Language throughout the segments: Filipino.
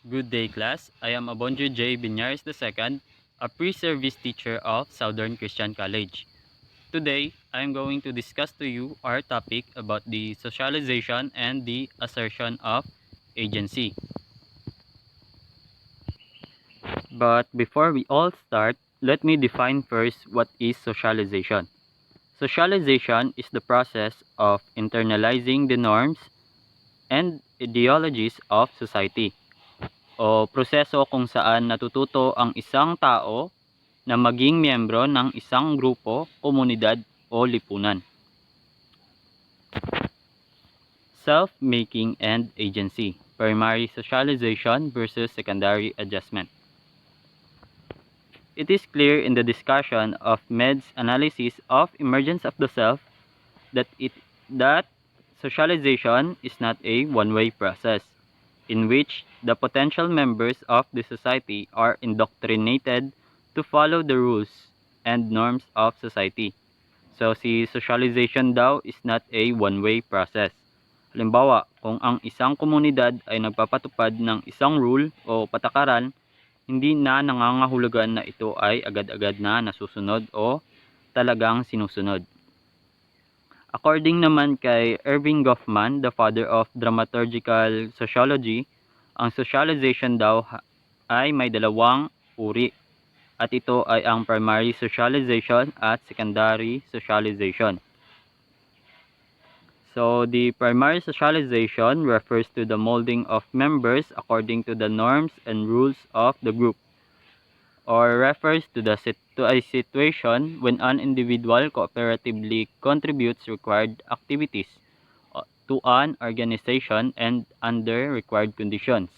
Good day, class. I am Abonjo J. Binyares II, a pre-service teacher of Southern Christian College. Today, I am going to discuss to you our topic about the socialization and the assertion of agency. But before we all start, let me define first what is socialization. Socialization is the process of internalizing the norms and ideologies of society, o proseso kung saan natututo ang isang tao na maging miyembro ng isang grupo, komunidad o lipunan. Self-making and agency. Primary socialization versus secondary adjustment. It is clear in the discussion of Med's analysis of emergence of the self that socialization is not a one-way process in which the potential members of the society are indoctrinated to follow the rules and norms of society. So, si socialization daw is not a one-way process. Halimbawa, kung ang isang komunidad ay nagpapatupad ng isang rule o patakaran, hindi na nangangahulugan na ito ay agad-agad na nasusunod o talagang sinusunod. According naman kay Irving Goffman, the father of dramaturgical sociology, ang socialization daw ay may dalawang uri, at ito ay ang primary socialization at secondary socialization. So, the primary socialization refers to the molding of members according to the norms and rules of the group, or refers to a situation when an individual cooperatively contributes required activities to an organization and under required conditions.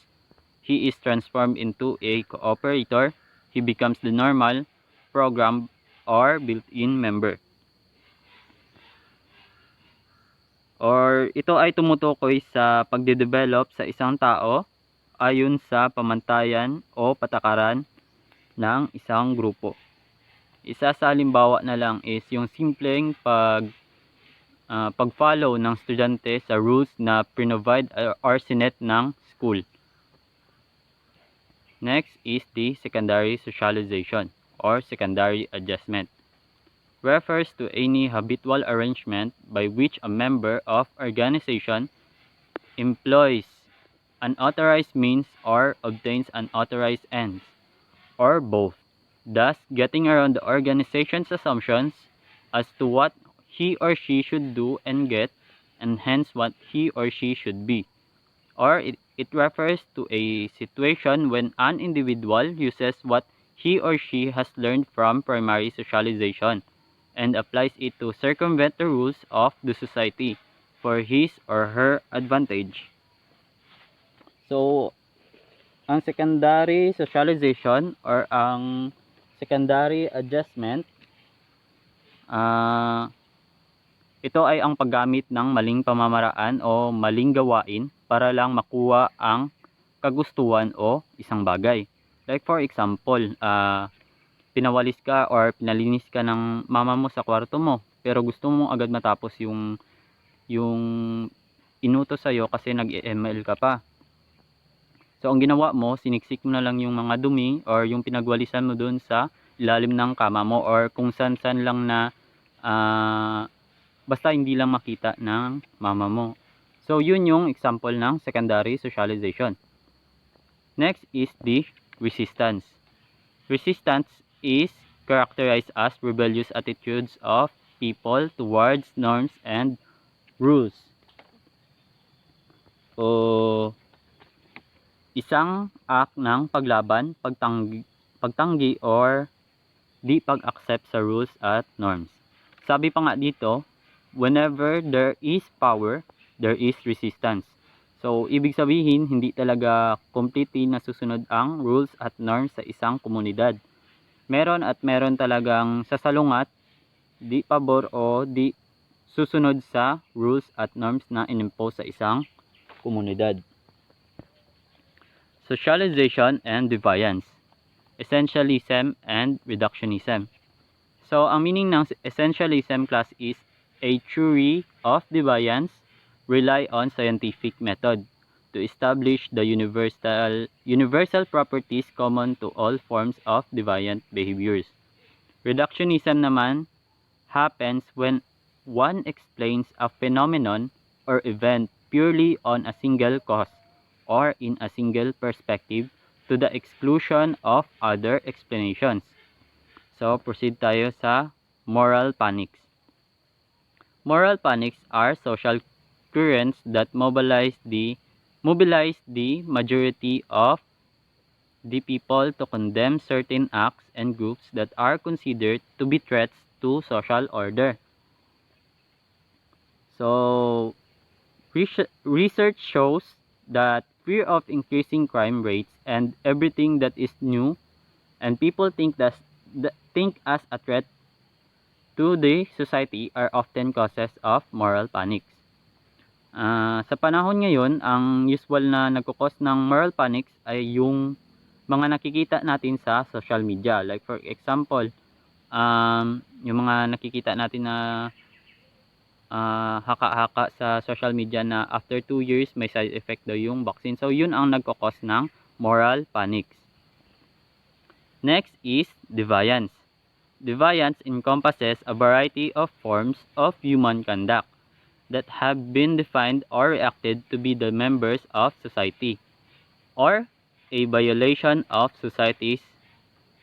He is transformed into a cooperator. He becomes the normal, program, or built-in member. Or ito ay tumutukoy sa pagde-develop sa isang tao ayon sa pamantayan o patakaran ng isang grupo. Isa sa halimbawa na lang is yung simpleng pag-follow ng estudyante sa rules na provide or sinet ng school. Next is the secondary socialization or secondary adjustment. Refers to any habitual arrangement by which a member of organization employs unauthorized means or obtains unauthorized ends, or both, thus getting around the organization's assumptions as to what he or she should do and get, and hence what he or she should be. Or it refers to a situation when an individual uses what he or she has learned from primary socialization and applies it to circumvent the rules of the society for his or her advantage. So, ang secondary socialization or ang secondary adjustment, ito ay ang paggamit ng maling pamamaraan o maling gawain para lang makuha ang kagustuhan o isang bagay. Like for example, pinawalis ka or pinalinis ka ng mama mo sa kwarto mo, pero gusto mong agad matapos yung inutos sa'yo kasi nag-ML ka pa. So, ang ginawa mo, siniksik mo na lang yung mga dumi or yung pinagwalisan mo dun sa ilalim ng kama mo or kung san-san lang na basta hindi lang makita ng mama mo. So, yun yung example ng secondary socialization. Next is the resistance. Resistance is characterized as rebellious attitudes of people towards norms and rules. O isang act ng paglaban, pagtanggi or di pag-accept sa rules at norms. Sabi pa nga dito, whenever there is power, there is resistance. So, ibig sabihin, hindi talaga completely nasusunod ang rules at norms sa isang komunidad. Meron at meron talagang sasalungat, di pabor o di susunod sa rules at norms na inimpose sa isang komunidad. Socialization and deviance. Essentialism and reductionism. So, ang meaning ng essentialism class is a theory of deviance rely on scientific method to to establish the universal properties common to all forms of deviant behaviors. Reductionism naman happens when one explains a phenomenon or event purely on a single cause or in a single perspective to the exclusion of other explanations. So, proceed tayo sa moral panics. Moral panics are social currents that mobilize the majority of the people to condemn certain acts and groups that are considered to be threats to social order. So, research shows that fear of increasing crime rates and everything that is new and people think as a threat to the society are often causes of moral panics. Sa panahon ngayon, ang usual na nagkukos ng moral panics ay yung mga nakikita natin sa social media. Like for example, yung mga nakikita natin na haka-haka sa social media na after 2 years may side effect daw yung vaccine. So yun ang nagkukos ng moral panics. Next is deviance. Deviance encompasses a variety of forms of human conduct that have been defined or reacted to be the members of society, or a violation of society's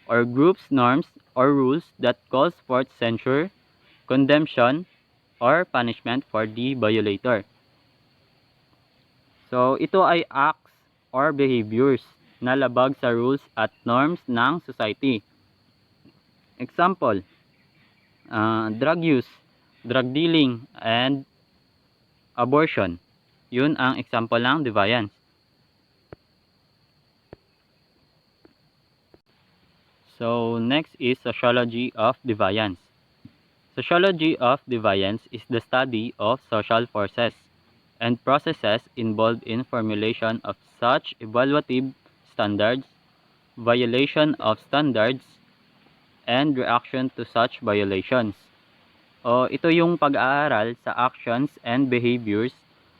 or group's norms or rules that calls for censure, condemnation, or punishment for the violator. So, ito ay acts or behaviors na labag sa rules at norms ng society. Example, drug use, drug dealing, and abortion. Yun ang example ng deviance. So, next is sociology of deviance. Sociology of deviance is the study of social forces and processes involved in formulation of such evaluative standards, violation of standards, and reaction to such violations. Ito yung pag-aaral sa actions and behaviors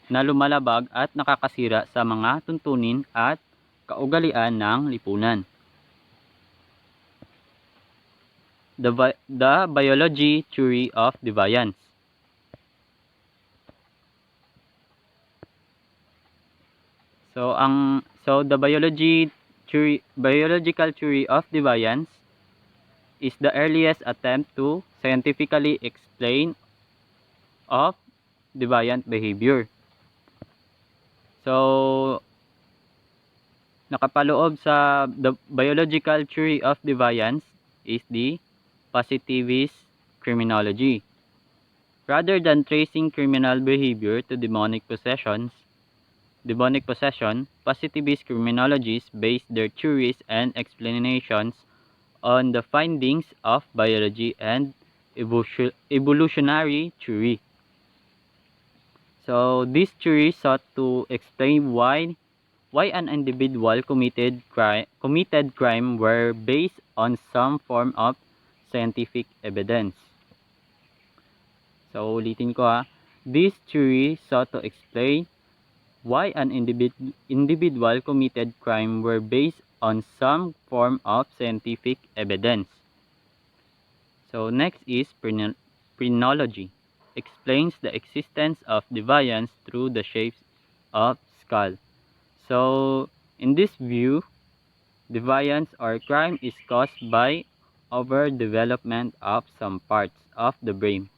na lumalabag at nakakasira sa mga tuntunin at kaugalian ng lipunan. The biology theory of deviance. So the biological theory of deviance is the earliest attempt to scientifically explain of deviant behavior. So, nakapaloob sa the biological theory of deviance is the positivist criminology. Rather than tracing criminal behavior to demonic possession, positivist criminologists base their theories and explanations on the findings of biology and evolutionary theory. So, this theory sought to explain why an individual committed crime were based on some form of scientific evidence. So, ulitin ko This theory sought to explain why an individual committed crime were based on some form of scientific evidence. So next is phrenology. Explains the existence of deviance through the shapes of skull. So in this view, deviance or crime is caused by overdevelopment of some parts of the brain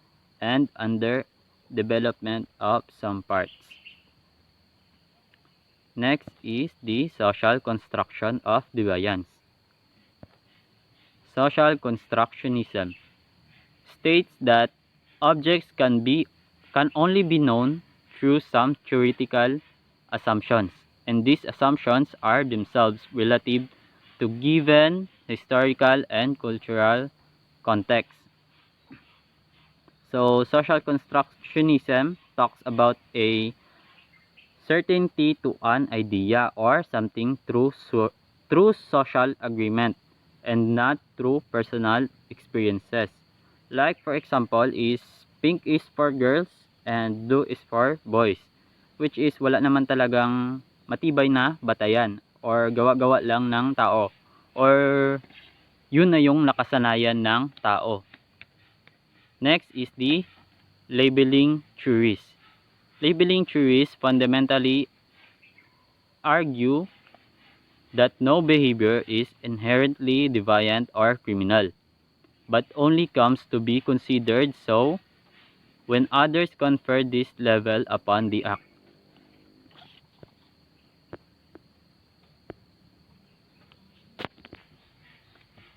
and underdevelopment of some parts. Next is the social construction of deviance. Social constructionism states that objects can only be known through some theoretical assumptions, and these assumptions are themselves relative to given historical and cultural context. So, social constructionism talks about a certainty to an idea or something through social agreement and not through personal experiences. Like for example is pink is for girls and blue is for boys, which is wala naman talagang matibay na batayan or gawa-gawa lang ng tao or yun na yung nakasanayan ng tao. Next is the labeling theories. Labeling theories fundamentally argue that no behavior is inherently deviant or criminal, but only comes to be considered so when others confer this level upon the act.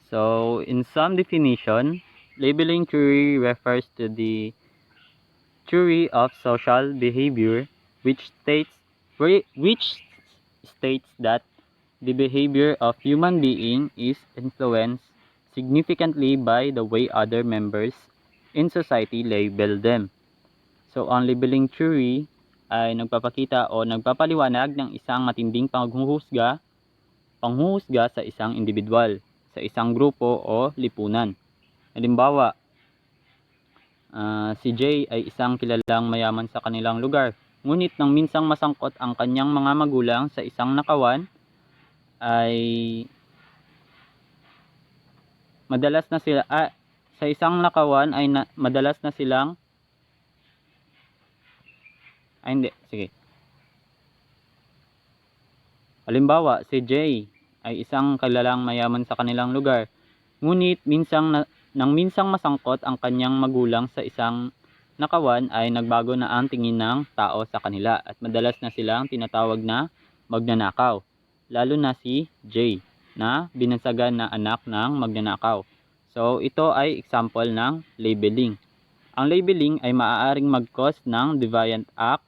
So, in some definition, labeling theory refers to the theory of social behavior, which states that the behavior of human being is influenced significantly by the way other members in society label them. So, ang labeling theory ay nagpapakita o nagpapaliwanag ng isang matinding panghuhusga sa isang individual, sa isang grupo o lipunan. Halimbawa, si Jay ay isang kilalang mayaman sa kanilang lugar. Ngunit nang minsang masangkot ang kanyang mga magulang sa isang nakawan, ay madalas na sila sa isang nakawan ay madalas na silang hindi, sige. Halimbawa, si Jay ay isang kilalang mayaman sa kanilang lugar. Ngunit nang minsang masangkot ang kanyang magulang sa isang nakawan ay nagbago na ang tingin ng tao sa kanila at madalas na silang tinatawag na magnanakaw. Lalo na si Jay na binansagan na anak ng magnanakaw. So ito ay example ng labeling. Ang labeling ay maaaring mag-cause ng deviant act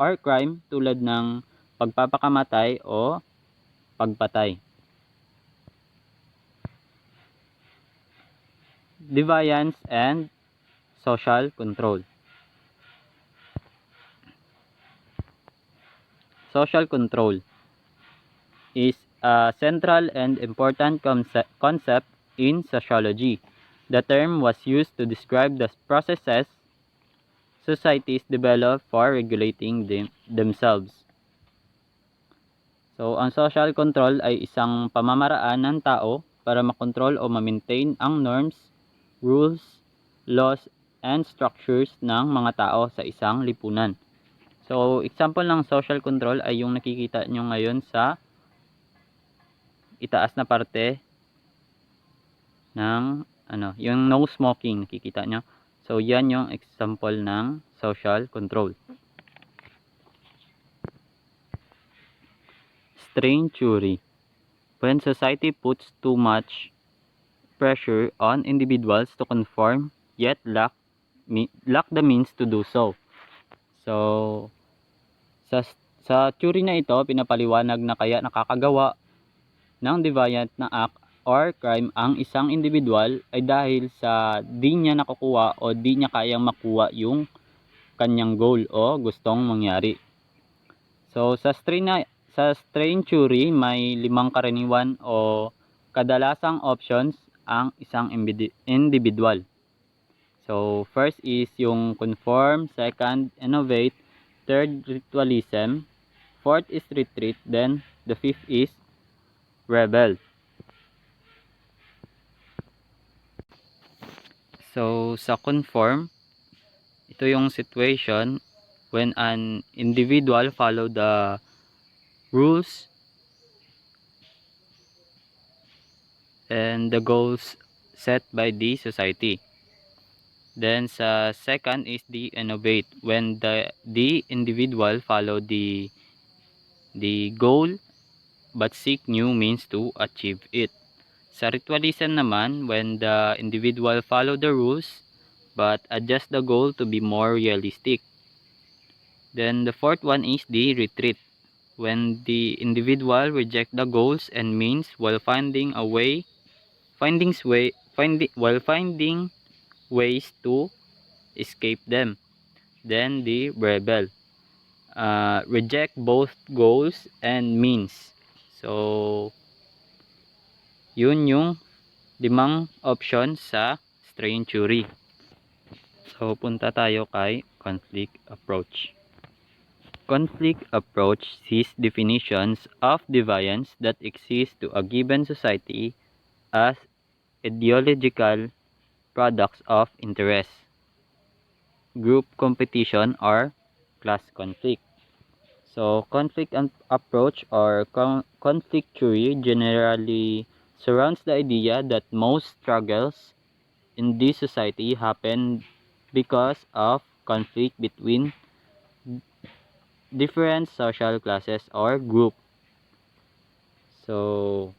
or crime tulad ng pagpapakamatay o pagpatay. Deviance and social control. Social control is a central and important concept in sociology. The term was used to describe the processes societies develop for regulating themselves. So, ang social control ay isang pamamaraan ng tao para makontrol o ma-maintain ang norms, rules, laws, and structures ng mga tao sa isang lipunan. So, example ng social control ay yung nakikita nyo ngayon sa itaas na parte ng yung no smoking, nakikita nyo. So, yan yung example ng social control. Strain theory. When society puts too much pressure on individuals to conform yet lack the means to do so. So, sa theory na ito, pinapaliwanag na kaya nakakagawa ng deviant na act or crime ang isang individual ay dahil sa di niya nakukuha o di niya kayang makuha yung kanyang goal o gustong mangyari. So, sa strain theory, may 5 karaniwan o kadalasang options ang isang individual. So, first is yung conform, second, innovate, third, ritualism, fourth is retreat, then the fifth is rebel. So, sa conform, ito yung situation when an individual follow the rules and the goals set by the society. Then sa second is the innovate, when the individual follow the goal but seek new means to achieve it. Sa ritualism naman, when the individual follow the rules but adjust the goal to be more realistic. Then the fourth one is the retreat, when the individual reject the goals and means while finding ways to escape them. Then the rebel, reject both goals and means. So yun yung 5 option sa strain theory. So punta tayo kay conflict approach. Conflict approach sees definitions of deviance that exist to a given society as ideological products of interest, group competition, or class conflict. So, conflict approach or conflict theory generally surrounds the idea that most struggles in this society happen because of conflict between different social classes or group. So,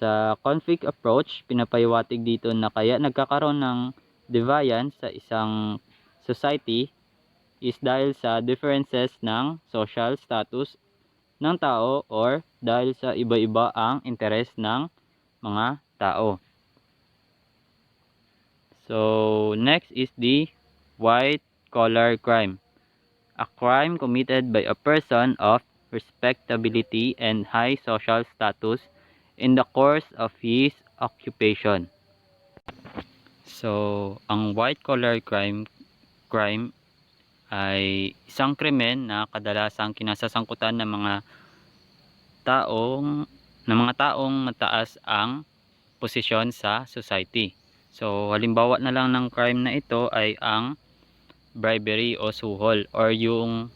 sa conflict approach, pinapahiwatig dito na kaya nagkakaroon ng deviance sa isang society is dahil sa differences ng social status ng tao or dahil sa iba-iba ang interes ng mga tao. So, next is the white collar crime. A crime committed by a person of respectability and high social status in the course of his occupation. So, ang white collar crime ay isang krimen na kadalasang kinasasangkutan ng mga taong mataas ang posisyon sa society. So, halimbawa na lang ng crime na ito ay ang bribery o suhol or yung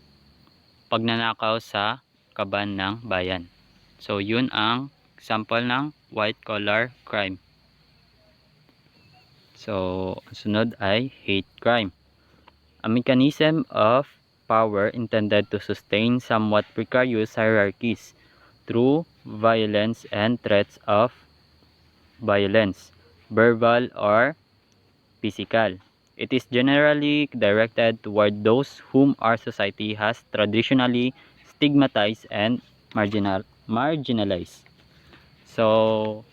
pagnanakaw sa kaban ng bayan. So, yun ang example ng white collar crime. So, sunod ay hate crime. A mechanism of power intended to sustain somewhat precarious hierarchies through violence and threats of violence, verbal or physical. It is generally directed toward those whom our society has traditionally stigmatized and marginalized. So,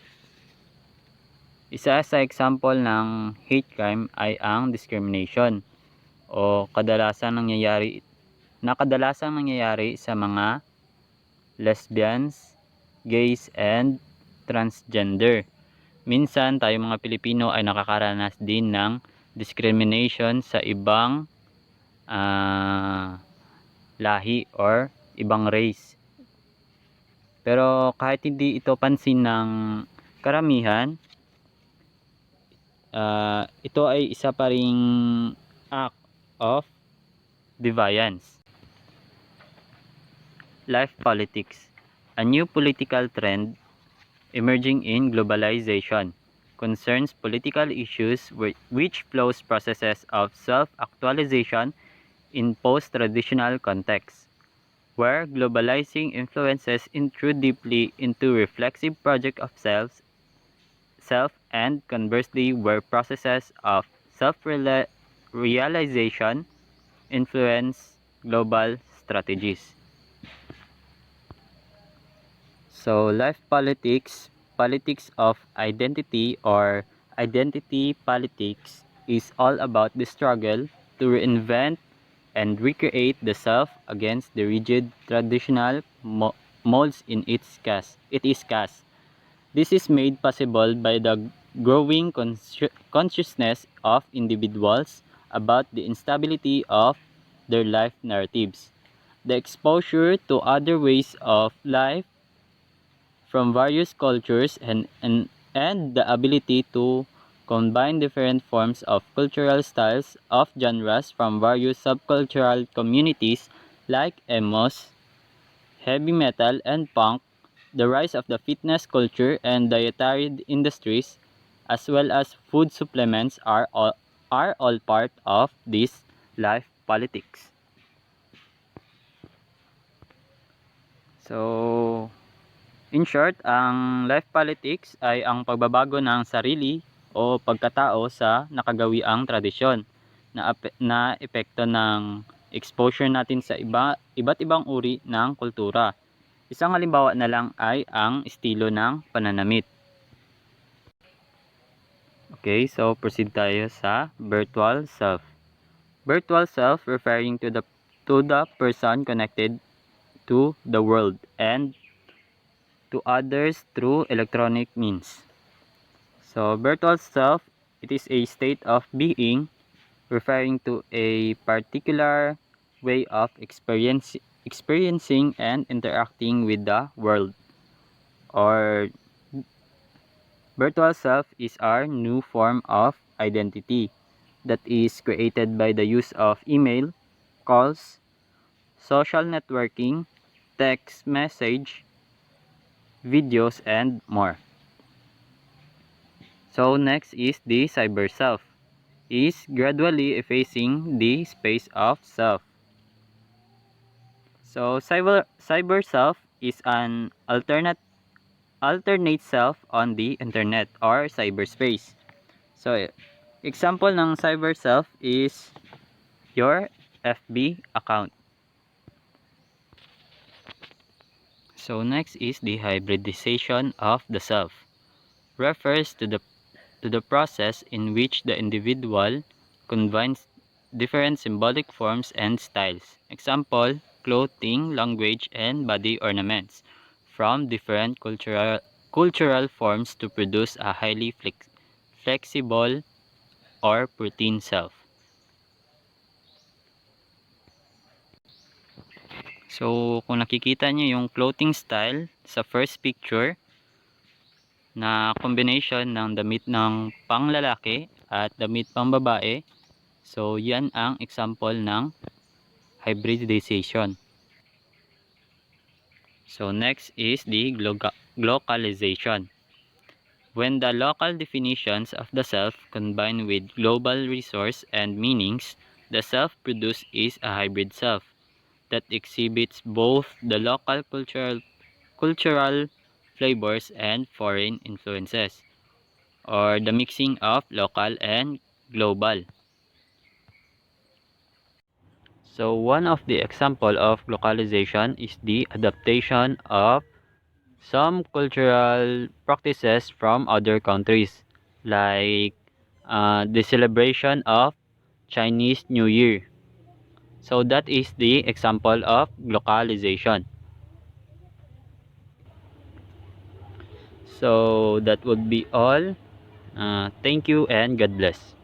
isa sa example ng hate crime ay ang discrimination o kadalasang nangyayari sa mga lesbians, gays, and transgender. Minsan tayo mga Pilipino ay nakakaranas din ng discrimination sa ibang lahi or ibang race. Pero kahit hindi ito pansin ng karamihan, ito ay isa pa ring act of deviance. Life politics. A new political trend emerging in globalization concerns political issues which flows processes of self-actualization in post-traditional contexts, where globalizing influences intrude deeply into reflexive project of self and conversely where processes of self-realization influence global strategies. So, life politics, politics of identity or identity politics is all about the struggle to reinvent and recreate the self against the rigid traditional molds it is cast. This is made possible by the growing consciousness of individuals about the instability of their life narratives, the exposure to other ways of life from various cultures and the ability to combine different forms of cultural styles of genres from various subcultural communities like emos, heavy metal, and punk, the rise of the fitness culture and dietary industries, as well as food supplements are all part of this life politics. So, in short, ang life politics ay ang pagbabago ng sarili o pagkatao sa nakagawiang tradisyon na epekto ng exposure natin sa iba't ibang uri ng kultura. Isang halimbawa na lang ay ang estilo ng pananamit. Okay, so proceed tayo sa virtual self. Virtual self referring to the person connected to the world and to others through electronic means. So, virtual self, it is a state of being referring to a particular way of experiencing and interacting with the world. Or virtual self is our new form of identity that is created by the use of email, calls, social networking, text message, videos, and more. So next is the cyber self, is gradually effacing the space of self. So cyber self is an alternate self on the internet or cyberspace. So example ng cyber self is your FB account. So next is the hybridization of the self. Refers to the process in which the individual combines different symbolic forms and styles. Example, clothing, language, and body ornaments from different cultural forms to produce a highly flexible or protein self. So, kung nakikita nyo yung clothing style sa first picture na combination ng damit ng panglalaki at damit pangbabae, so yan ang example ng hybridization. So, next is the globalization. When the local definitions of the self combine with global resource and meanings, the self produced is a hybrid self that exhibits both the local cultural flavors and foreign influences, or the mixing of local and global. So one of the example of localization is the adaptation of some cultural practices from other countries, like the celebration of Chinese New Year. So that is the example of localization. So that would be all. Thank you and God bless.